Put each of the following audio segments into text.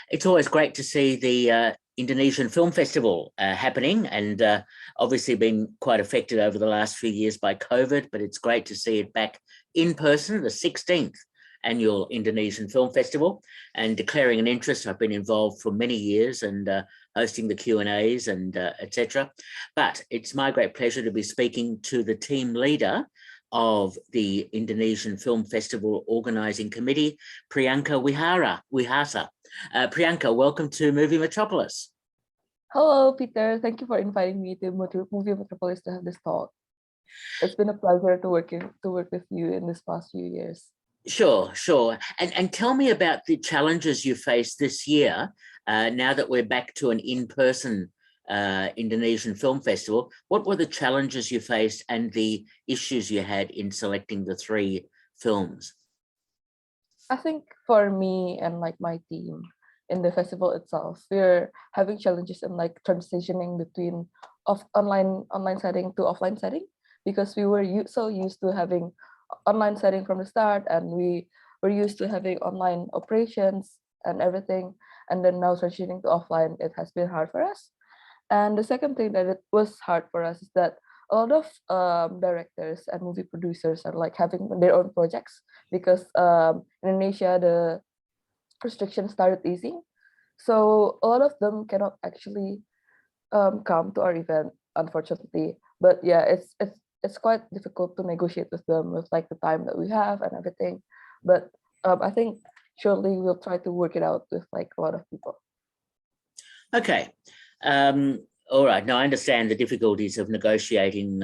It's always great to see the Indonesian Film Festival happening, and obviously been quite affected over the last few years by COVID, but it's great to see it back in person, the 16th annual Indonesian Film Festival, and declaring an interest. I've been involved for many years and hosting the Q&As and etc. But it's my great pleasure to be speaking to the team leader of the Indonesian Film Festival Organising Committee, Priyanka Wiharsa. Priyanka, welcome to Movie Metropolis. Hello, Peter. Thank you for inviting me to Movie Metropolis to have this talk. It's been a pleasure to work with you in this past few years. Sure. And tell me about the challenges you faced this year, now that we're back to an in-person Indonesian Film Festival. What were the challenges you faced and the issues you had in selecting the 3 films? I think for me and like my team in the festival itself, we're having challenges in like transitioning between online setting to offline setting, because we were so used to having online setting from the start, and we were used to having online operations and everything, and then now transitioning to offline, it has been hard for us. And the second thing that it was hard for us is that a lot of directors and movie producers are like having their own projects, because in Indonesia the restrictions started easing, so a lot of them cannot actually come to our event, unfortunately. But yeah, it's quite difficult to negotiate with them with like the time that we have and everything. But I think surely we'll try to work it out with like a lot of people. Okay. All right. Now I understand the difficulties of negotiating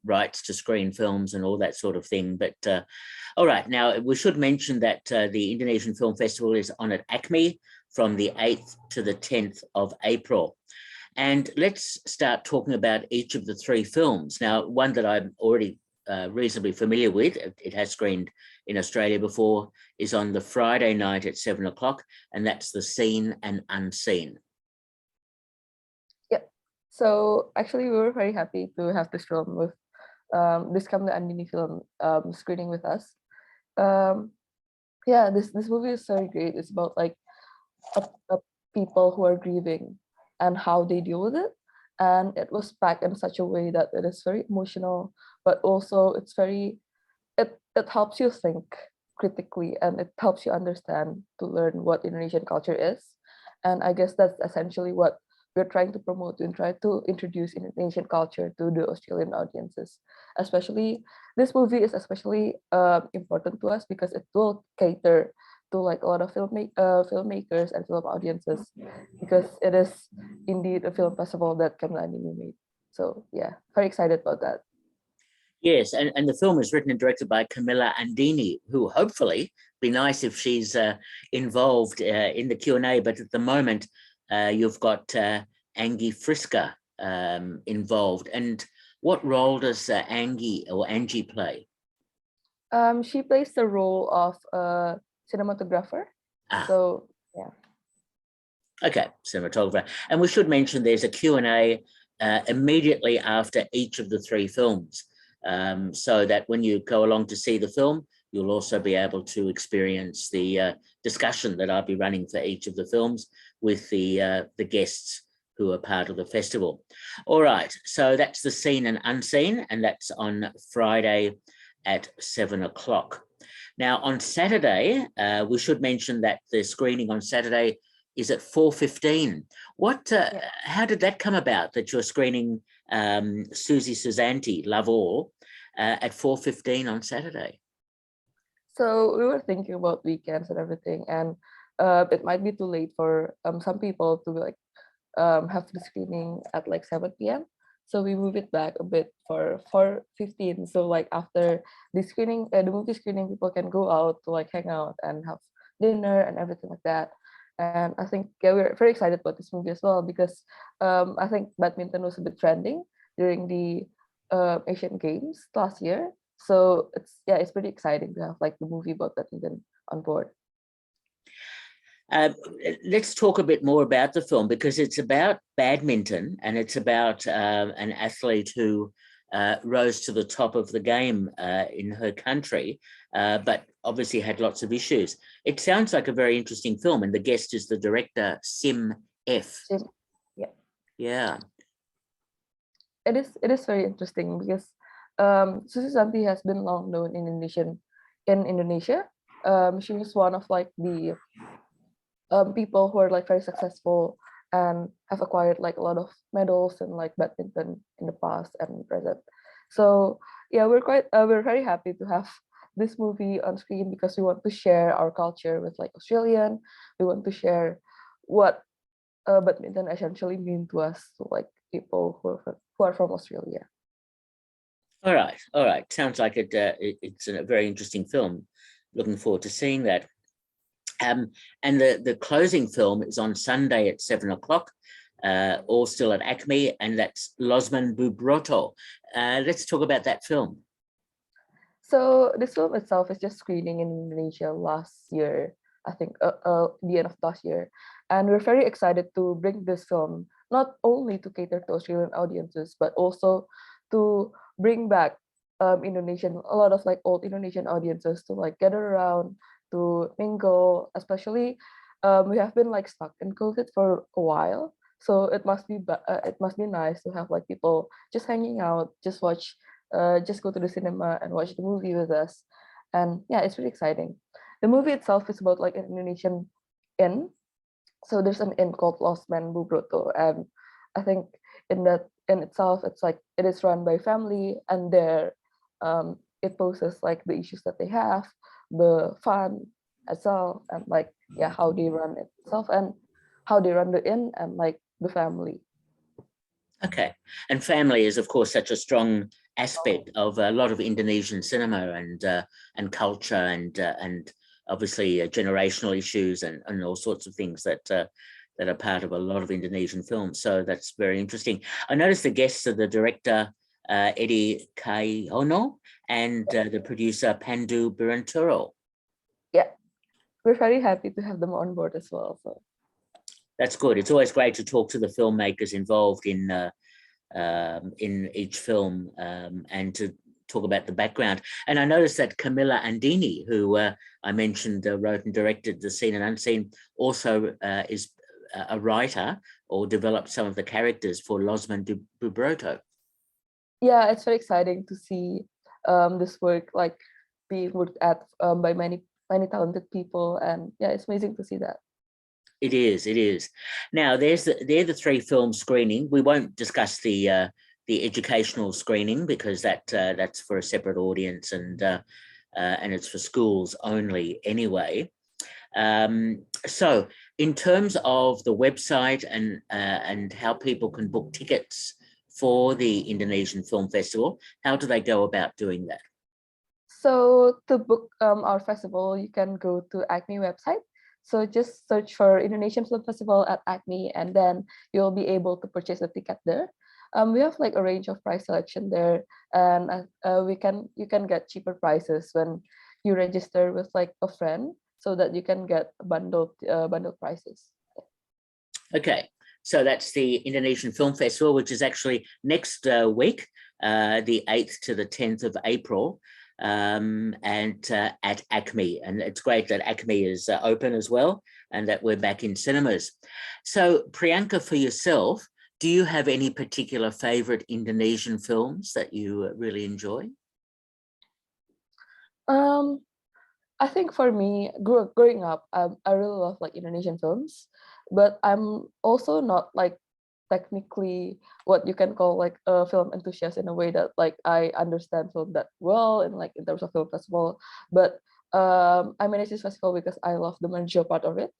rights to screen films and all that sort of thing. But all right. Now we should mention that the Indonesian Film Festival is on at ACMI from the 8th to the 10th of April. And let's start talking about each of the 3 films. Now, one that I'm already reasonably familiar with, it has screened in Australia before, is on the Friday night at 7 o'clock, and that's The Seen and Unseen. So actually, we were very happy to have this film with this Kamla Andini film screening with us. Yeah, this movie is very great. It's about like people who are grieving and how they deal with it, and it was packed in such a way that it is very emotional, but also it's very it helps you think critically, and it helps you understand to learn what Indonesian culture is. And I guess that's essentially what we're trying to promote and try to introduce Indonesian culture to the Australian audiences. Especially, this movie is especially important to us because it will cater to like a lot of filmmakers and film audiences, because it is indeed a film festival that Kamla Andini made. So yeah, very excited about that. Yes, and the film is written and directed by Camilla Andini, who hopefully be nice if she's involved in the Q&A, but at the moment you've got Angie Friska involved. And what role does Angie play? She plays the role of a cinematographer. So yeah. Okay, cinematographer. And we should mention there's a Q&A immediately after each of the 3 films, so that when you go along to see the film, you'll also be able to experience the discussion that I'll be running for each of the films with the guests who are part of the festival. All right, so that's The Seen and Unseen, and that's on Friday at 7 o'clock. Now on Saturday, we should mention that the screening on Saturday is at 4:15. How did that come about, that you're screening Susie Susanti, Love All, at 4:15 on Saturday? So we were thinking about weekends and everything, and it might be too late for some people to like have the screening at like 7 p.m. So we move it back a bit for 4:15. So like after the screening, the movie screening, people can go out to like hang out and have dinner and everything like that. And I think we're very excited about this movie as well, because I think badminton was a bit trending during the Asian Games last year. So it's pretty exciting to have like the movie about badminton on board. Let's talk a bit more about the film, because it's about badminton and it's about an athlete who rose to the top of the game in her country, but obviously had lots of issues. It sounds like a very interesting film, and the guest is the director, Sim F. Yeah. Yeah. It is very interesting because Susi Santi has been long known in Indonesia. She was one of like the people who are like very successful and have acquired like a lot of medals in like badminton in the past and present. So yeah, we're very happy to have this movie on screen because we want to share our culture with like Australian. We want to share what badminton essentially mean to us, to like people who are from Australia. All right. All right. Sounds like it's a very interesting film. Looking forward to seeing that. And the closing film is on Sunday at 7 o'clock, all still at ACMI, and that's Losman Bubroto. Let's talk about that film. So this film itself is just screening in Indonesia last year, I think, the end of last year, and we're very excited to bring this film not only to cater to Australian audiences, but also to bring back a lot of like old Indonesian audiences to like gather around, to mingle. Especially, we have been like stuck in COVID for a while, so it must be nice to have like people just hanging out, just go to the cinema and watch the movie with us. And yeah, it's really exciting. The movie itself is about like an Indonesian inn. So there's an inn called Lost Man Bubroto, and I think in that inn itself, it's like it is run by family, and there it poses like the issues that they have, the fun as well, and like yeah, how they run it itself and how they run the inn and like the family. Okay. And family is, of course, such a strong aspect of a lot of Indonesian cinema and culture and obviously generational issues and all sorts of things that are part of a lot of Indonesian films. So that's very interesting. I noticed the guests are the director, Eddie Kayono, and the producer, Pandu Biranturo. Yeah, we're very happy to have them on board as well. So that's good. It's always great to talk to the filmmakers involved in each film and to talk about the background. And I noticed that Camilla Andini, who I mentioned wrote and directed The Seen and Unseen, also is a writer or developed some of the characters for Losman Bubroto. Yeah, it's very exciting to see this work like being worked at by many talented people, and yeah, it's amazing to see that. It is. It is. Now, they're the three film screening. We won't discuss the educational screening because that's for a separate audience and it's for schools only anyway. So, in terms of the website and how people can book tickets for the Indonesian Film Festival, how do they go about doing that? So to book our festival, you can go to ACMI website. So just search for Indonesian Film Festival at ACMI, and then you'll be able to purchase a ticket there. We have like a range of price selection there, and you can get cheaper prices when you register with like a friend, so that you can get bundled prices. Okay, so that's the Indonesian Film Festival, which is actually next week, the 8th to the 10th of April. And at ACMI, and it's great that ACMI is open as well and that we're back in cinemas. So Priyanka, for yourself, do you have any particular favorite Indonesian films that you really enjoy? I think for me, growing up, I really love like Indonesian films, but I'm also not like technically what you can call like a film enthusiast in a way that like I understand film that well in like in terms of film festival. But I manage this festival because I love the managerial part of it.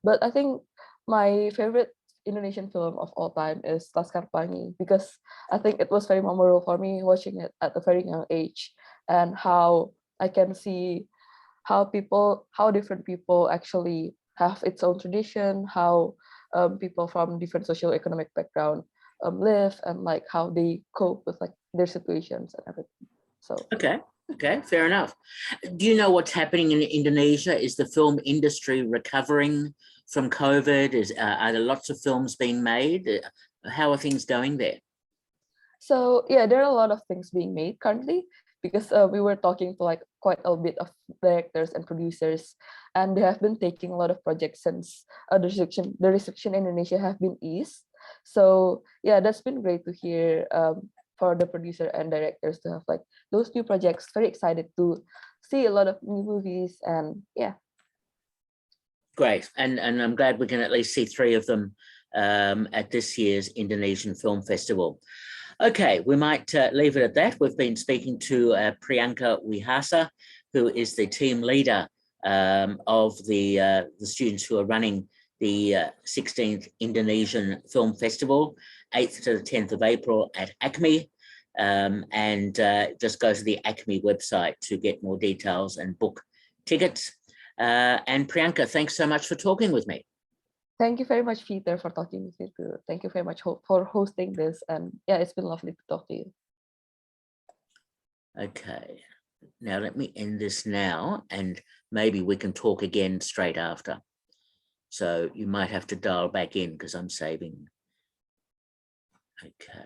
But I think my favorite Indonesian film of all time is Laskar Pelangi, because I think it was very memorable for me watching it at a very young age, and how I can see how different people actually have its own tradition, how people from different socioeconomic background live, and like how they cope with like their situations and everything. So okay, fair enough. Do you know what's happening in Indonesia? Is the film industry recovering from COVID? Are there lots of films being made? How are things going there? So yeah, there are a lot of things being made currently, because we were talking to like quite a bit of directors and producers, and they have been taking a lot of projects since the restriction in Indonesia have been eased. So yeah, that's been great to hear for the producer and directors to have like those new projects. Very excited to see a lot of new movies, and yeah. Great, and I'm glad we can at least see 3 of them at this year's Indonesian Film Festival. Okay, we might leave it at that. We've been speaking to Priyanka Wiharsa, who is the team leader of the students who are running the 16th Indonesian Film Festival, 8th to the 10th of April at ACMI. And just go to the ACMI website to get more details and book tickets. And Priyanka, thanks so much for talking with me. Thank you very much, Peter, for talking with me too. Thank you very much for hosting this. And yeah, it's been lovely to talk to you. Okay, now let me end this now, and maybe we can talk again straight after. So you might have to dial back in because I'm saving. Okay.